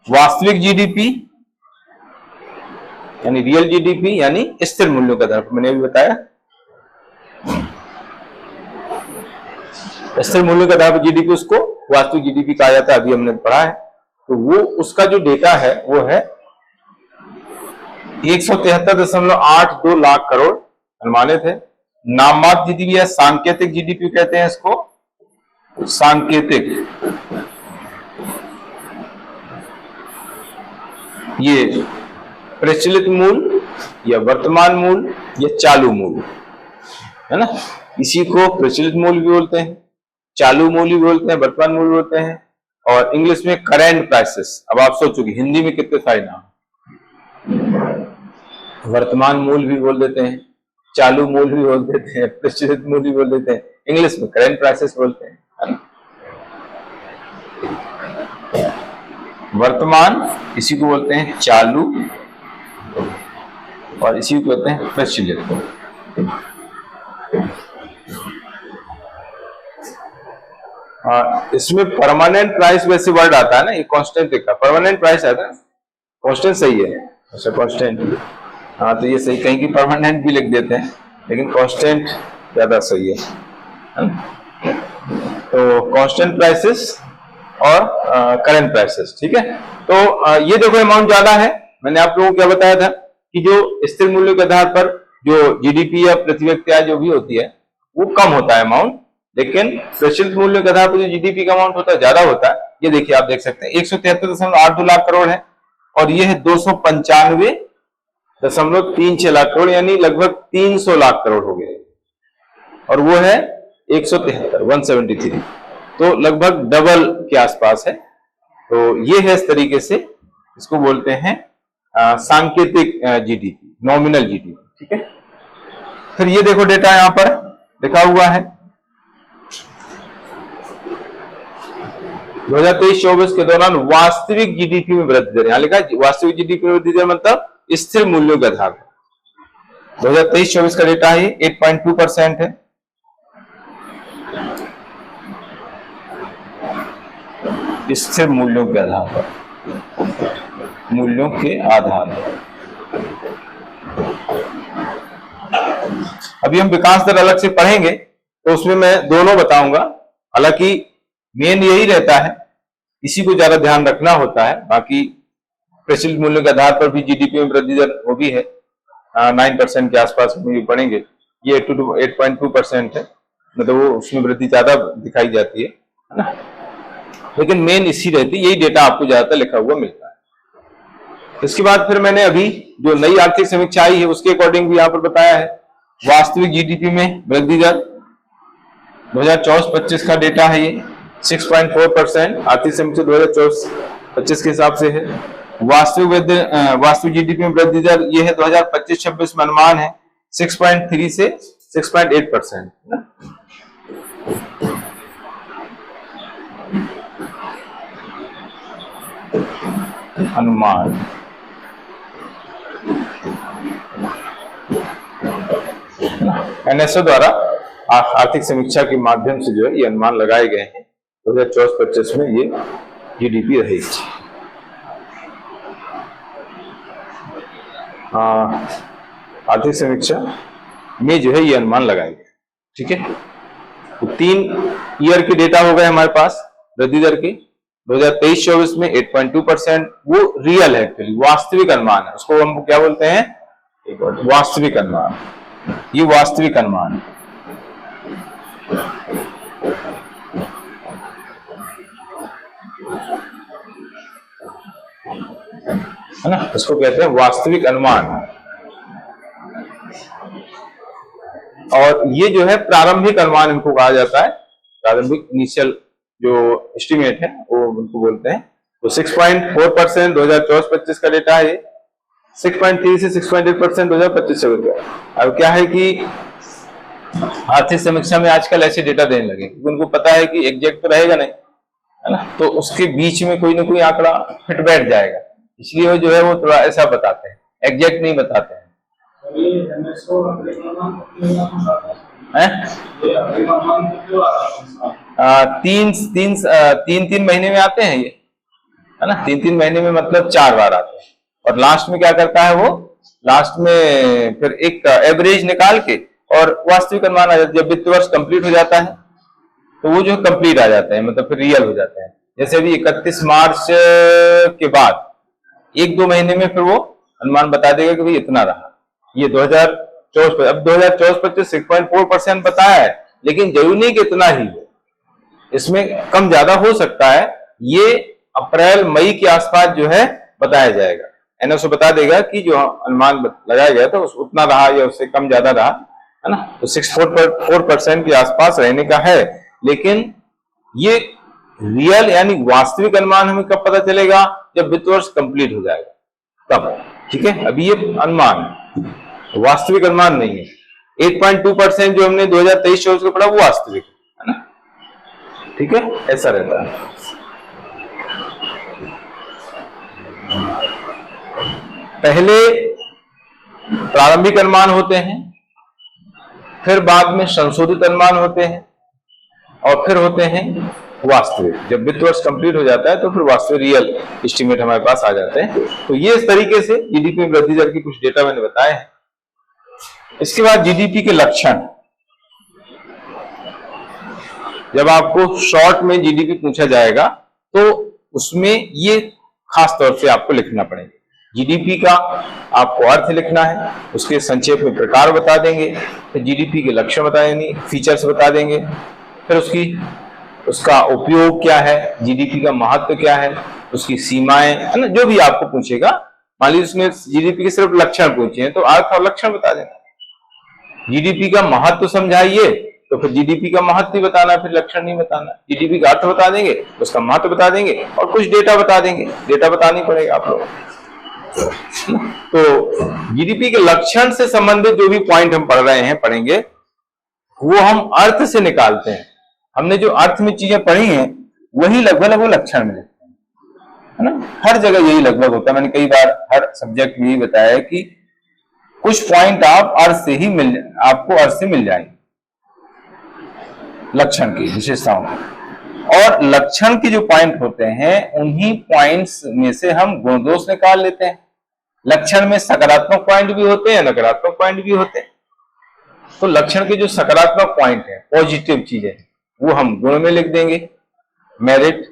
वास्तविक जीडीपी यानी रियल जीडीपी यानी स्थिर मूल्यों का आधार, मैंने अभी बताया स्थिर मूल्यों के आधार पर जीडीपी, उसको वास्तविक जीडीपी कहा जाता है, अभी हमने पढ़ा है। तो वो उसका जो डेटा है वो है 173.82 लाख करोड़ अनुमानित है। नाममात्र जीडीपी या सांकेतिक जीडीपी कहते हैं इसको, सांकेतिक, ये प्रचलित मूल्य या वर्तमान मूल्य या चालू मूल्य, है ना। इसी को प्रचलित मूल्य भी बोलते हैं, चालू मूल्य भी बोलते हैं, वर्तमान मूल्य बोलते हैं, और इंग्लिश में करेंट प्राइसेस। अब आप सोचोगे हिंदी में कितने सारे नाम, वर्तमान मूल्य भी बोल देते हैं, चालू मूल्य भी बोल देते हैं, प्रचलित मूल्य भी बोल देते हैं, इंग्लिश में करेंट प्राइसेस बोलते हैं, है ना। वर्तमान इसी को बोलते हैं चालू और इसी को कहते हैं प्रचलित। इसमें परमानेंट प्राइस वैसे वर्ड आता है ना, ये कांस्टेंट लिखा, परमानेंट प्राइस आता है, कांस्टेंट सही है, अच्छा कांस्टेंट, हाँ तो ये सही, कहीं की परमानेंट भी लिख देते हैं लेकिन कांस्टेंट ज्यादा सही है। तो कांस्टेंट प्राइसेस और करंट प्राइसेस, ठीक है। तो ये देखो अमाउंट ज्यादा है। मैंने आप लोगों को क्या बताया था कि जो स्थिर मूल्य के आधार पर जो जीडीपी या प्रति व्यक्ति आय जो भी होती है वो कम होता है अमाउंट, लेकिन प्रचलित मूल्य के आधार पर जो जीडीपी का अमाउंट होता है ज्यादा होता है। ये देखिए आप देख सकते हैं 173.82 लाख करोड़ है और ये है 295.36 लाख करोड़, यानी लगभग 300 लाख करोड़ हो गए, और वो है 173, तो लगभग डबल के आसपास है। तो ये है इस तरीके से, इसको बोलते हैं सांकेतिक जीडीपी, नॉमिनल जीडीपी, ठीक है। फिर ये देखो डेटा यहां पर लिखा हुआ है 2023-24 के दौरान वास्तविक जीडीपी में वृद्धि दर, यहां लिखा है वास्तविक जीडीपी में वृद्धि दर मतलब स्थिर मूल्यों के आधार पर। 2023-24 का डेटा है 8.2% है। स्थिर मूल्यों के आधार पर, मूल्यों के आधार पर। अभी हम विकास दर अलग से पढ़ेंगे तो उसमें मैं दोनों बताऊंगा, हालांकि मेन यही रहता है, इसी को ज्यादा ध्यान रखना होता है, बाकी प्रचलित मूल्य के आधार पर भी जीडीपी में वृद्धि दर वो भी है 9% के आसपास में पढ़ेंगे। ये 8.2% है, मतलब वो उसमें वृद्धि ज्यादा दिखाई जाती है ना, लेकिन मेन इसी रहती है, यही डेटा आपको ज्यादातर लिखा हुआ मिलता है। इसके बाद फिर मैंने अभी जो नई आर्थिक समीक्षा आई है उसके अकॉर्डिंग भी यहाँ पर बताया है। वास्तविक जीडीपी में वृद्धि दर 2024-25 का डेटा है, ये 6.4% आर्थिक समीक्षा 2024-25 के हिसाब से है। वास्तविक जीडीपी में वृद्धि दर ये है 2025-26 में अनुमान है 6.3 से 6.8%। अनुमान एनएसओ द्वारा आर्थिक समीक्षा के माध्यम से जो है ये अनुमान लगाए गए हैं 2024-25 में ये जीडीपी रहेगी। आर्थिक समीक्षा में जो है ये अनुमान लगाए गए, ठीक है। तो 3 ईयर के डेटा हो गए हमारे पास वृद्धि दर के। 2023-24 में 8.2%, वो रियल है, एक्चुअली वास्तविक अनुमान है, उसको हम क्या बोलते हैं, वास्तविक अनुमान। ये वास्तविक अनुमान है ना, इसको कहते हैं वास्तविक अनुमान। और ये जो है प्रारंभिक अनुमान इनको कहा जाता है, प्रारंभिक इनिशियल जो एस्टिमेट है वो उनको बोलते हैं। तो 6.4% 2024-25 का डेटा है, 6.3 से 6.8% 2025-26 का। अब क्या है कि आर्थिक समीक्षा में आजकल ऐसे डेटा देने लगे क्योंकि उनको पता है कि एग्जैक्ट तो रहेगा नहीं, है ना, तो उसके बीच में कोई ना कोई आंकड़ा फिट बैठ जाएगा, इसलिए वो जो है वो थोड़ा ऐसा बताते हैं, एग्जैक्ट नहीं बताते हैं। तीन महीने में आते हैं ये, है ना, 3 महीने में मतलब 4 बार आते हैं। और लास्ट में क्या करता है वो, लास्ट में फिर एक एवरेज निकाल के और वास्तविक अनुमान आ जाता है। जब वित्त वर्ष कंप्लीट हो जाता है तो वो जो कंप्लीट आ जाता है, मतलब फिर रियल हो जाता है। जैसे अभी 31 मार्च के बाद 1-2 महीने में फिर वो अनुमान बता देगा कि भाई इतना रहा। ये 2024, अब 2024-25 6.4% बताया है, लेकिन जरूरी नहीं कि इतना ही हो, इसमें कम ज्यादा हो सकता है। ये अप्रैल मई के आसपास जो है बताया जाएगा, एनएसओ बता देगा कि जो अनुमान लगाया गया था उतना रहा या उससे कम ज्यादा रहा, है ना। तो 6.4% के आसपास रहने का है, लेकिन ये रियल यानी वास्तविक अनुमान हमें कब पता चलेगा, जब वित्त वर्ष कंप्लीट हो जाएगा तब, ठीक है। अभी ये अनुमान है, वास्तविक अनुमान नहीं है। 8.2% जो हमने 2023-24 को पढ़ा वो वास्तविक है ना, ठीक है, ऐसा रहता है। पहले प्रारंभिक अनुमान होते हैं, फिर बाद में संशोधित अनुमान होते हैं, और फिर होते हैं वास्तविक। जब वित्त वर्ष कंप्लीट हो जाता है तो फिर वास्तविक रियल एस्टिमेट हमारे पास आ जाते हैं। तो ये इस तरीके से जीडीपी में वृद्धि दर की कुछ डेटा मैंने बताए हैं। इसके बाद जीडीपी के लक्षण, जब आपको शॉर्ट में जीडीपी पूछा जाएगा तो उसमें ये खास तौर से आपको लिखना पड़ेगा। जीडीपी का आपको अर्थ लिखना है, उसके संक्षेप में प्रकार बता देंगे, फिर जीडीपी के लक्षण बताएंगे, फीचर्स बता देंगे, फिर उसका उपयोग क्या है, जीडीपी का महत्व क्या है, उसकी सीमाएं, है ना, जो भी आपको पूछेगा। मान लीजिए उसमें जीडीपी के सिर्फ लक्षण पूछे हैं तो अर्थ और लक्षण बता देना। जीडीपी का महत्व समझाइए तो फिर जीडीपी का महत्व ही बताना, फिर लक्षण नहीं बताना। जीडीपी का अर्थ बता देंगे, उसका महत्व बता देंगे और कुछ डेटा बता देंगे, डेटा बतानी पड़ेगा आप लोग। तो जीडीपी के लक्षण से संबंधित जो भी पॉइंट हम पढ़ रहे हैं, पढ़ेंगे, वो हम अर्थ से निकालते हैं। हमने जो अर्थ में चीजें पढ़ी हैं वही लगभग वो लक्षण में लिखते हैं, है ना। हर जगह यही लगभग होता है। मैंने कई बार हर सब्जेक्ट में यही बताया है कि कुछ पॉइंट आप अर्थ से ही आपको अर्थ से मिल जाएंगे, लक्षण की विशेषताओं। और लक्षण के जो पॉइंट होते हैं उन्हीं पॉइंट्स में से हम गुण दोष निकाल लेते हैं। लक्षण में सकारात्मक पॉइंट भी होते हैं, नकारात्मक पॉइंट भी होते हैं। तो लक्षण के जो सकारात्मक पॉइंट है, पॉजिटिव चीजें, वो हम गुण में लिख देंगे, मेरिट।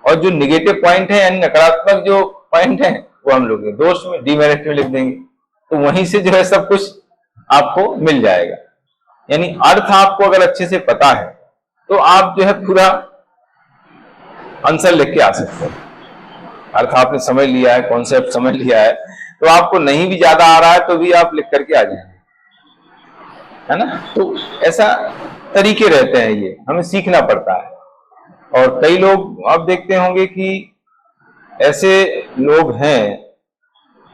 और जो निगेटिव पॉइंट है यानी नकारात्मक जो पॉइंट है वो हम लोग दोष में डीमेरिट में लिख देंगे, तो वहीं से जो है सब कुछ आपको मिल जाएगा। यानी अर्थ आपको अगर अच्छे से पता है तो आप जो है पूरा आंसर लिख के आ सकते हैं। अर्थ आपने समझ लिया है, कॉन्सेप्ट समझ लिया है, तो आपको नहीं भी ज्यादा आ रहा है तो भी आप लिख करके आ जाएंगे, है ना। तो ऐसा तरीके रहते हैं, ये हमें सीखना पड़ता है। और कई लोग आप देखते होंगे कि ऐसे लोग हैं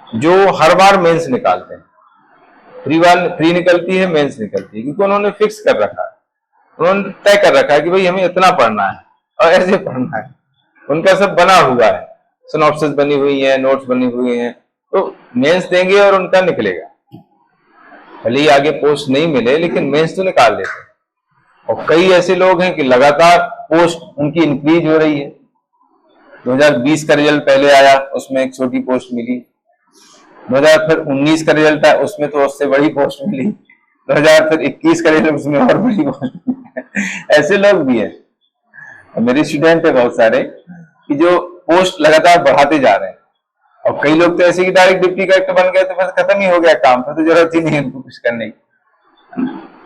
जो हर बार मेंस निकालते हैं, प्री निकलती है, मेंस निकलती है, क्योंकि उन्होंने फिक्स कर रखा है, उन्होंने तय कर रखा है कि भाई हमें इतना पढ़ना है और ऐसे पढ़ना है। उनका सब बना हुआ है, सिनॉप्सिस बनी हुई है, नोट्स बनी हुई हैं, तो मेंस देंगे और उनका निकलेगा। भले ही आगे पोस्ट नहीं मिले लेकिन मेंस तो निकाल लेते हैं। और कई ऐसे लोग हैं कि लगातार पोस्ट उनकी इंक्रीज हो रही है। 2020 का रिजल्ट पहले आया, उसमें एक छोटी पोस्ट मिली। 2019 का रिजल्ट आया, उसमें तो उससे बड़ी पोस्ट मिली। 2021 का रिजल्ट, उसमें और बड़ी पोस्ट मिली। ऐसे लोग भी हैं। मेरे स्टूडेंट है बहुत सारे कि जो पोस्ट लगातार बढ़ाते जा रहे हैं। और कई लोग तो ऐसे कि डायरेक्ट डिप्टी कलेक्टर बन गए तो बस खत्म ही हो गया काम, तो जरूरत ही नहीं है उनको कुछ करने की।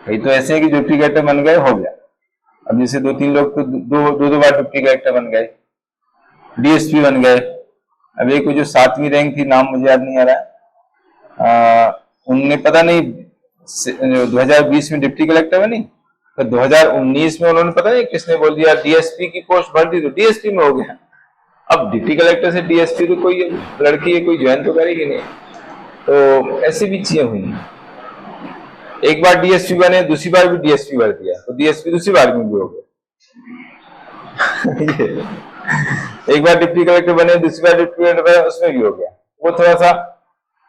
कई तो ऐसे है कि डिप्टी कलेक्टर बन गए, हो गया। अब जैसे 2-3 लोग तो दो बार डिप्टी कलेक्टर बन गए, डीएसपी बन गए। अब एक जो 7वीं रैंक थी, नाम मुझे याद नहीं आ रहा, उनने पता नहीं 2020 में डिप्टी कलेक्टर बनी, तो 2019 में उन्होंने पता नहीं किसने बोल दिया डीएसपी की पोस्ट भर दी, तो डीएसपी में हो गया। अब डिप्टी कलेक्टर से डीएसपी तो कोई लड़की है, कोई ज्वाइन तो करेगी नहीं। तो ऐसी भी चीजें हुई। एक बार डीएसपी बने, दूसरी बार भी डीएसपी भर दिया, तो डीएसपी दूसरी बार में भी हो गया। एक बार डिप्टी कलेक्टर बने, दूसरी बार डिप्टी कलेक्टर बने, उसमें भी हो गया। वो थोड़ा सा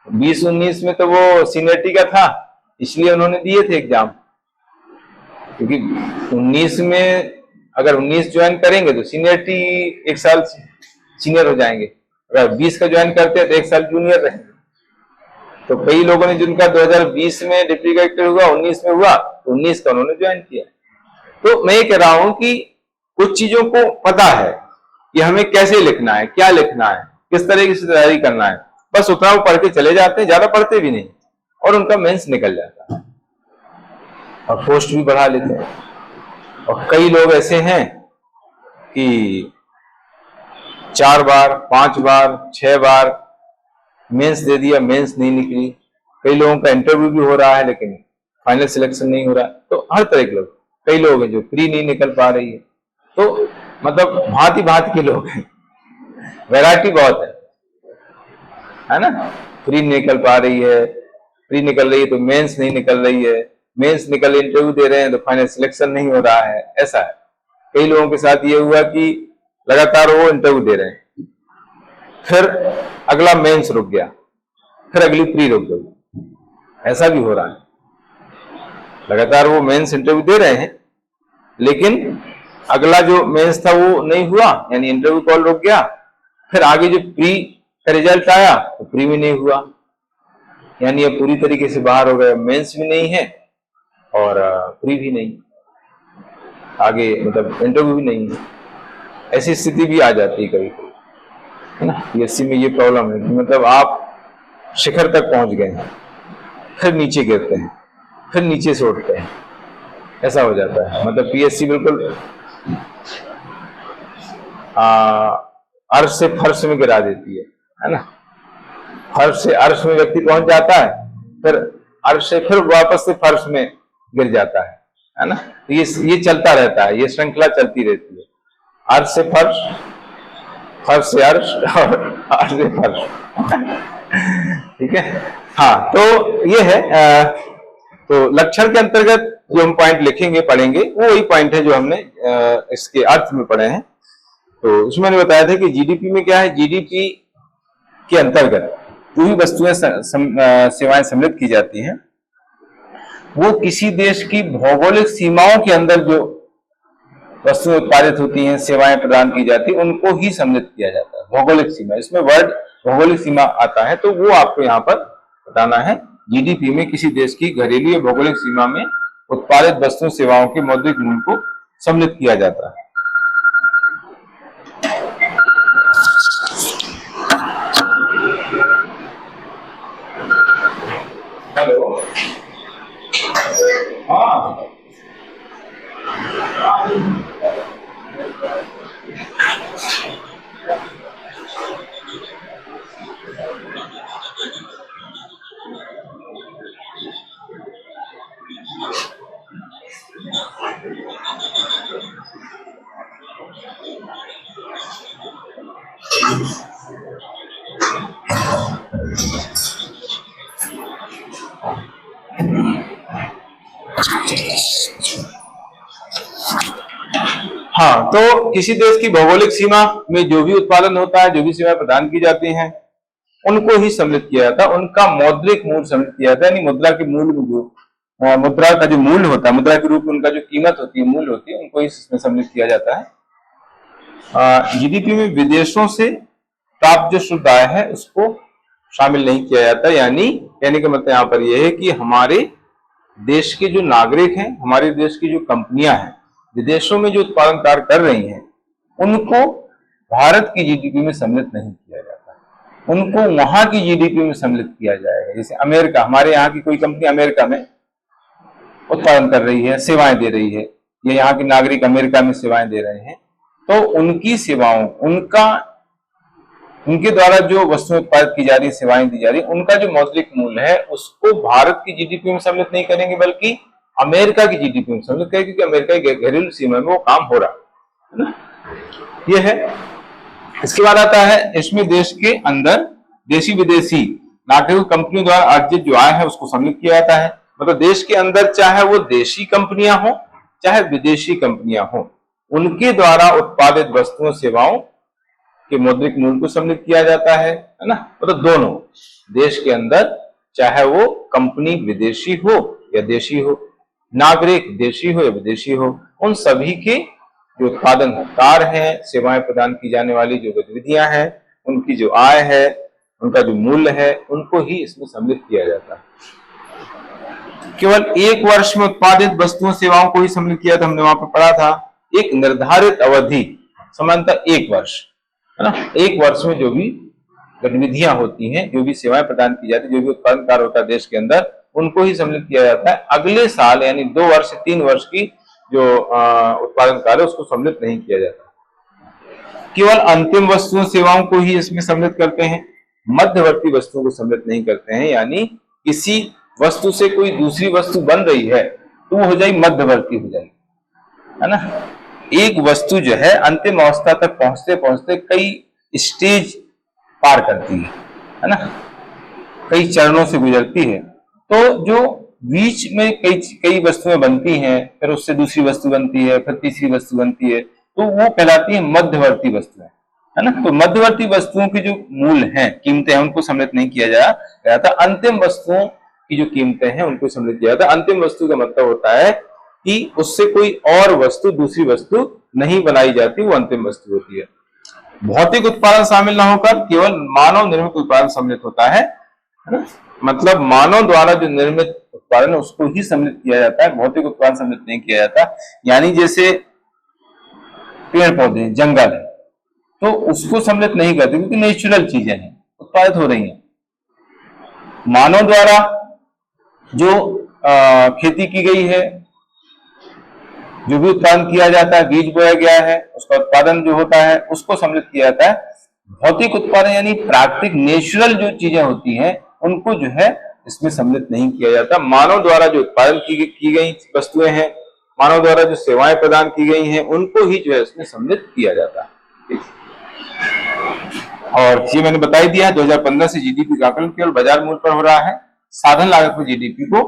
20-19 में तो वो सीनियरिटी का था, इसलिए उन्होंने दिए थे एग्जाम, क्योंकि 19 में अगर 19 ज्वाइन करेंगे तो सीनियरिटी 1 साल सीनियर हो जाएंगे, अगर 20 का ज्वाइन करते हैं तो 1 साल जूनियर रहेंगे। तो कई लोगों ने जिनका 2020 में डिप्टी कलेक्टर हुआ, 19 में हुआ, तो 19 का उन्होंने ज्वाइन किया। तो मैं ये कह रहा हूं कि कुछ चीजों को पता है कि हमें कैसे लिखना है, क्या लिखना है, किस तरीके से तैयारी करना है, बस उतना वो पढ़ के चले जाते हैं, ज्यादा पढ़ते भी नहीं, और उनका मेंस निकल जाता है और पोस्ट भी बढ़ा लेते हैं। और कई लोग ऐसे हैं कि 4 बार, 5 बार, 6 बार मेंस दे दिया, मेंस नहीं निकली। कई लोगों का इंटरव्यू भी हो रहा है लेकिन फाइनल सिलेक्शन नहीं हो रहा है। तो हर तरह के लोग, कई लोग हैं जो प्री नहीं निकल पा रही है। तो मतलब भांति भांति के लोग हैं, वैरायटी बहुत है ना। प्री निकल पा रही है, प्री निकल रही है तो मेंस नहीं निकल रही है, मेंस निकल इंटरव्यू दे रहे हैं तो फाइनल सिलेक्शन नहीं हो रहा है, ऐसा है। कई लोगों के साथ ये हुआ कि लगातार वो इंटरव्यू दे रहे हैं, फिर अगला मेंस रुक गया, फिर अगली प्री रुक गई, ऐसा भी हो रहा है। लगातार वो मेंस इंटरव्यू दे रहे हैं लेकिन अगला जो मेंस था वो नहीं हुआ, यानी इंटरव्यू कॉल रुक गया। फिर आगे जो प्री का रिजल्ट आया तो प्री भी नहीं हुआ, यानी ये पूरी तरीके से बाहर हो गए, मेंस भी नहीं है और प्री भी नहीं, आगे मतलब इंटरव्यू भी नहीं है। ऐसी स्थिति भी आ जाती है कभी कभी, है ना। पीएससी में ये प्रॉब्लम है, मतलब आप शिखर तक पहुंच गए हैं, फिर नीचे गिरते हैं, फिर नीचे से उठते हैं, ऐसा हो जाता है। मतलब पीएससी बिल्कुल अर्श से फर्श में गिरा देती है ना। फर्श से अर्श में व्यक्ति पहुंच जाता है, फिर अर्श से फिर वापस से फर्श में गिर जाता है ना। ये चलता रहता है, ये श्रृंखला चलती रहती है, अर्श से फर्श, फर्श से अर्श और अर्श से फर्श। ठीक है, हाँ। तो ये है तो लक्षण के अंतर्गत जो हम पॉइंट लिखेंगे, पढ़ेंगे, वो वही पॉइंट है जो हमने इसके अर्थ में पढ़े हैं। तो उसमें मैंने बताया था कि जीडीपी में क्या है, जीडीपी के अंतर्गत जो भी वस्तुएं सेवाएं सम्मिलित की जाती हैं, वो किसी देश की भौगोलिक सीमाओं के अंदर जो वस्तुएं उत्पादित होती हैं, सेवाएं प्रदान की जाती है, उनको ही सम्मिलित किया जाता है। भौगोलिक सीमा, इसमें वर्ड भौगोलिक सीमा आता है, तो वो आपको यहाँ पर बताना है। जीडीपी में किसी देश की घरेलू या भौगोलिक सीमा में उत्पादित वस्तुओं सेवाओं के मौद्रिक मूल्य को सम्मिलित किया जाता है। हाँ, तो किसी देश की भौगोलिक सीमा में जो भी उत्पादन होता है, जो भी सेवाएं प्रदान की जाती हैं, उनको ही सम्मिलित किया जाता है, उनका मौद्रिक मूल्य सम्मिलित किया जाता है। यानी मुद्रा के मूल्य में जो मुद्रा का जो मूल्य होता है, मुद्रा के रूप में उनका जो कीमत होती है, मूल्य होती है, उनको ही इसमें सम्मिलित किया जाता है। जीडीपी में विदेशों से प्राप्त जो शुद्ध आय है उसको शामिल नहीं किया जाता। यानी कहने का मतलब यहाँ पर यह है कि हमारे देश के जो नागरिक हैं, हमारे देश की जो कंपनियां हैं, विदेशों में जो उत्पादन कार्य कर रही हैं, उनको भारत की जीडीपी में सम्मिलित नहीं किया जाता, उनको वहां की जीडीपी में सम्मिलित किया जाएगा। जैसे अमेरिका, हमारे यहाँ की कोई कंपनी अमेरिका में उत्पादन कर रही है, सेवाएं दे रही है, या यहाँ के नागरिक अमेरिका में सेवाएं दे रहे हैं, तो उनकी सेवाओं, उनके द्वारा जो वस्तुएं उत्पादित की जा रही है, सेवाएं दी जा रही है, उनका जो मौद्रिक मूल्य है उसको भारत की जीडीपी में सम्मिलित नहीं करेंगे, बल्कि अमेरिका की जीडीपी में सम्मिलित करेंगे, क्योंकि अमेरिका की घरेलू सीमा में वो काम हो रहा है ना। ये है। इसके बाद आता है, इसमें देश के अंदर देशी विदेशी नागरिक कंपनियों द्वारा अर्जित जो आय है उसको सम्मिलित किया जाता है। मतलब देश के अंदर चाहे वो देशी कंपनियां हो चाहे विदेशी कंपनियां हो, उनके द्वारा उत्पादित वस्तुओं सेवाओं के मौद्रिक मूल्य को सम्मिलित किया जाता है ना। मतलब दोनों, देश के अंदर चाहे वो कंपनी विदेशी हो या देशी हो, नागरिक देशी हो या विदेशी हो, उन सभी के जो उत्पादन कार्य है, सेवाएं प्रदान की जाने वाली जो गतिविधियां हैं, उनकी जो आय है, उनका जो मूल्य है, उनको ही इसमें सम्मिलित किया जाता है। केवल एक वर्ष में उत्पादित वस्तुओं सेवाओं को ही सम्मिलित किया था, हमने वहां पर पढ़ा था। एक निर्धारित अवधि, सामान्यतः एक वर्ष है ना, एक वर्ष में जो भी गतिविधियां होती हैं, जो भी सेवाएं प्रदान की जाती है, जो भी उत्पादन कार्य होता है देश के अंदर, उनको ही सम्मिलित किया जाता है। अगले साल यानी 2 वर्ष से 3 वर्ष की जो उत्पादन कार्य उसको सम्मिलित नहीं किया जाता। केवल अंतिम वस्तुओं सेवाओं को ही इसमें सम्मिलित करते हैं, मध्यवर्ती वस्तुओं को सम्मिलित नहीं करते हैं। यानी किसी वस्तु से कोई दूसरी वस्तु बन रही है तो वो हो जाएगी मध्यवर्ती हो जाएगी, है ना। एक वस्तु जो है अंतिम अवस्था तक पहुंचते पहुंचते कई स्टेज पार करती है ना, कई चरणों से गुजरती है। तो जो बीच में कई वस्तुएं बनती हैं, फिर उससे दूसरी वस्तु बनती है, फिर तीसरी वस्तु बनती है, तो वो कहलाती है मध्यवर्ती वस्तुएं, है ना। तो मध्यवर्ती वस्तुओं की जो मूल्य हैं, कीमतें हैं, उनको सम्मिलित नहीं किया जाता। अंतिम वस्तुओं की जो कीमतें हैं उनको सम्मिलित किया जाता। अंतिम वस्तु का मतलब होता है कि उससे कोई और वस्तु, दूसरी वस्तु नहीं बनाई जाती, वो अंतिम वस्तु होती है। भौतिक उत्पादन शामिल न होकर केवल मानव निर्मित उत्पादन सम्मिलित होता है ना। मतलब मानव द्वारा जो निर्मित उत्पादन है उसको ही सम्मिलित किया जाता है, भौतिक उत्पादन सम्मिलित नहीं किया जाता। यानी जैसे पेड़ पौधे, जंगल है, तो उसको सम्मिलित नहीं करते क्योंकि नेचुरल चीजें हैं, उत्पादित हो रही हैं। मानव द्वारा जो खेती की गई है, जो भी उत्पादन किया जाता है, बीज बोया गया है, उसका उत्पादन जो होता है उसको सम्मिलित किया जाता है। भौतिक उत्पादन यानी प्राकृतिक नेचुरल जो चीजें होती हैं उनको जो है इसमें सम्मिलित नहीं किया जाता। मानव द्वारा जो उत्पादन की गई वस्तुएं हैं, मानव द्वारा जो सेवाएं प्रदान की गई हैं, उनको ही जो है इसमें सम्मिलित किया जाता है। और ये मैंने बता ही दिया, 2015 से जीडीपी का आकलन केवल बाजार मूल्य पर हो रहा है, साधन लागत पर जीडीपी को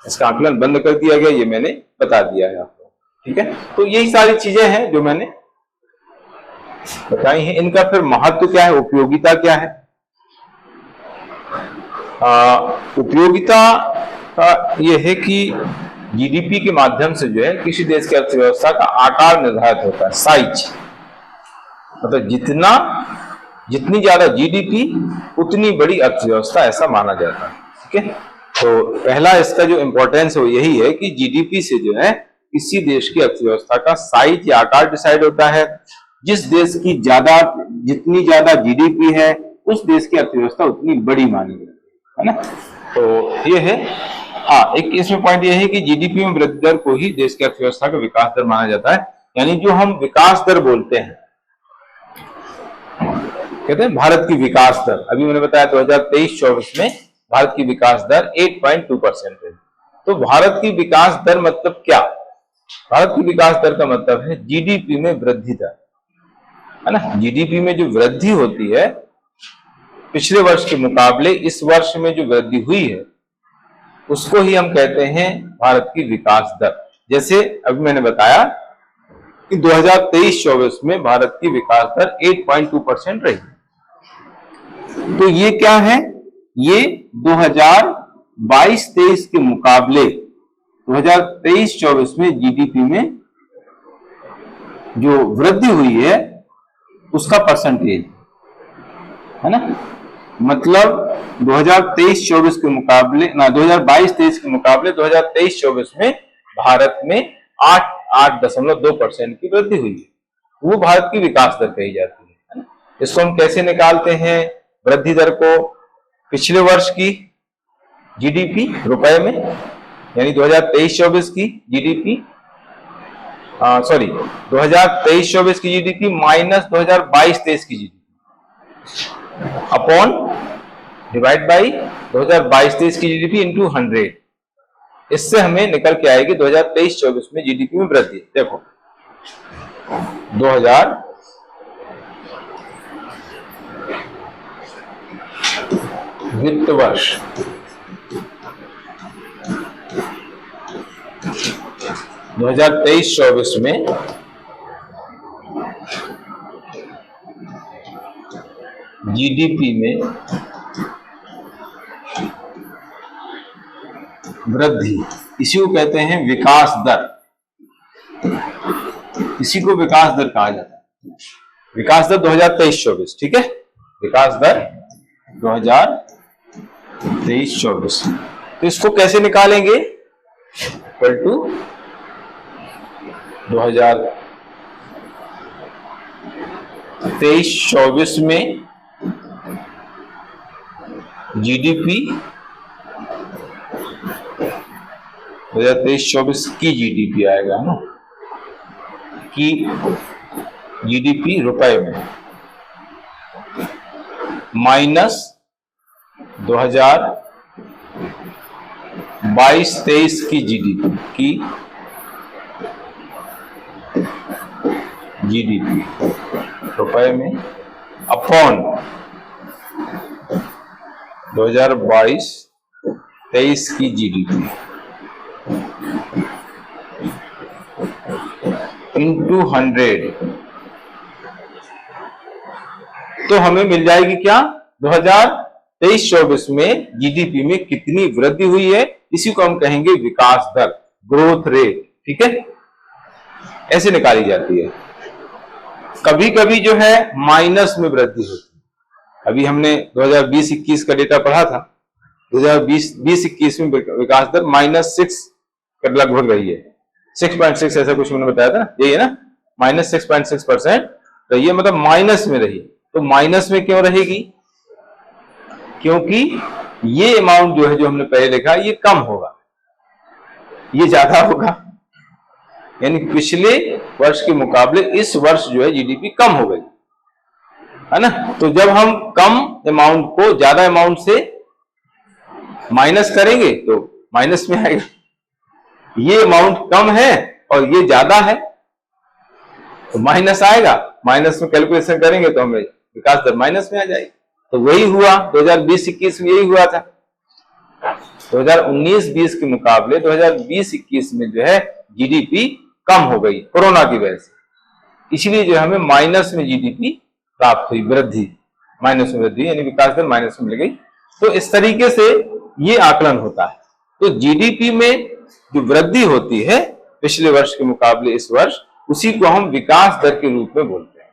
इसका आकलन बंद कर दिया गया, ये मैंने बता दिया है आपको। ठीक है, तो यही सारी चीजें हैं जो मैंने बताई हैं। इनका फिर महत्व क्या है, उपयोगिता क्या है? उपयोगिता का यह है कि जीडीपी के माध्यम से जो है किसी देश की अर्थव्यवस्था का आकार निर्धारित होता है, साइज। मतलब जितनी ज्यादा जीडीपी उतनी बड़ी अर्थव्यवस्था, ऐसा माना जाता है। ठीक है, तो पहला इसका जो इंपॉर्टेंस है वो यही है कि जीडीपी से जो है किसी देश की अर्थव्यवस्था का साइज या आकार डिसाइड होता है। जिस देश की जितनी ज्यादा जीडीपी है उस देश की अर्थव्यवस्था उतनी बड़ी मानी जाती है ना। तो ये है। हाँ, एक इसमें पॉइंट ये है कि जीडीपी में वृद्धि दर को ही देश की अर्थव्यवस्था का विकास दर माना जाता है। यानी जो हम विकास दर बोलते हैं, कहते हैं भारत की विकास दर, अभी मैंने बताया 2023-24 में भारत की विकास दर 8.2% है। तो भारत की विकास दर मतलब क्या? भारत की विकास दर का मतलब है जीडीपी में वृद्धि दर, है ना। जीडीपी में जो वृद्धि होती है पिछले वर्ष के मुकाबले इस वर्ष में जो वृद्धि हुई है उसको ही हम कहते हैं भारत की विकास दर। जैसे अभी मैंने बताया कि 2023-24 में भारत की विकास दर 8.2% रही। तो ये क्या है? ये 2022-23 के मुकाबले 2023-24 में जीडीपी में जो वृद्धि हुई है उसका परसेंटेज है ना। मतलब 2023-24 के मुकाबले 2022-23 के मुकाबले 2023-24 में भारत में 8.2% की वृद्धि हुई है। वो भारत की विकास दर कही जाती है ना। इसको हम कैसे निकालते हैं वृद्धि दर को? पिछले वर्ष की जीडीपी रुपए में, यानी 2023-24 की जीडीपी 2023-24 की जीडीपी माइनस 2022-23 की जीडीपी अपॉन डिवाइड बाई 2022-23 की जीडीपी इंटू 100। इससे हमें निकल के आएगी 2023-24 में जीडीपी में वृद्धि। देखो 2000 वित्त वर्ष 2023-24 में जीडीपी में वृद्धि, इसी को कहते हैं विकास दर। इसी को विकास दर कहा जाता है। विकास दर 2023-24, ठीक है। विकास दर 2023-24। तो इसको कैसे निकालेंगे? इक्वल टू 2023-24 में जीडीपी 2023-24 की जीडीपी आएगा ना, की जीडीपी रुपए में माइनस 2022-23 की जीडीपी रुपए में अपॉन 2022-23 की जीडीपी इंटू 100। तो हमें मिल जाएगी क्या? 2023-24 में जीडीपी में कितनी वृद्धि हुई है, इसी को हम कहेंगे विकास दर, ग्रोथ रेट, ठीक है। ऐसे निकाली जाती है। कभी कभी जो है माइनस में वृद्धि होती है। अभी हमने 2020-21 का डेटा पढ़ा था। 2020-21 में विकास दर -6 लगभग रही है, 6.6 ऐसा कुछ मैंने बताया था, यही है ना, -6.6%। तो ये मतलब माइनस में रही। तो माइनस में क्यों रहेगी? क्योंकि ये अमाउंट जो है, जो हमने पहले लिखा, ये कम होगा, ये ज्यादा होगा। यानी पिछले वर्ष के मुकाबले इस वर्ष जो है जीडीपी कम हो गई, है ना। तो जब हम कम अमाउंट को ज्यादा अमाउंट से माइनस करेंगे तो माइनस में आएगा। ये अमाउंट कम है और ये ज्यादा है तो माइनस आएगा। माइनस में कैलकुलेशन करेंगे तो हमें विकास दर माइनस में आ जाएगी। तो वही हुआ 2020-21 में, यही हुआ था। 2019-20 के मुकाबले 2020-21 में जो है जीडीपी कम हो गई कोरोना की वजह से, इसलिए जो हमें माइनस में जीडीपी प्राप्त हुई, वृद्धि माइनस में वृद्धि, यानी विकास दर माइनस में मिल गई। तो इस तरीके से ये आकलन होता है। तो जीडीपी में जो वृद्धि होती है पिछले वर्ष के मुकाबले इस वर्ष, उसी को हम विकास दर के रूप में बोलते हैं।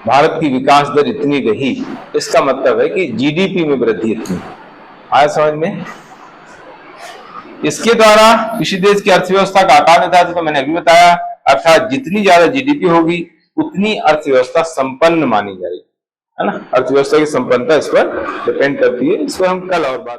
भारत की विकास दर इतनी रही, इसका मतलब है कि जीडीपी में वृद्धि इतनी। आया समझ में? इसके द्वारा किसी देश की अर्थव्यवस्था का आकार निर्धारित, तो मैंने अभी बताया, अर्थात जितनी ज्यादा जीडीपी होगी उतनी अर्थव्यवस्था संपन्न मानी जाएगी, है ना। अर्थव्यवस्था की संपन्नता इस पर डिपेंड करती है। इस पर हम कल और बात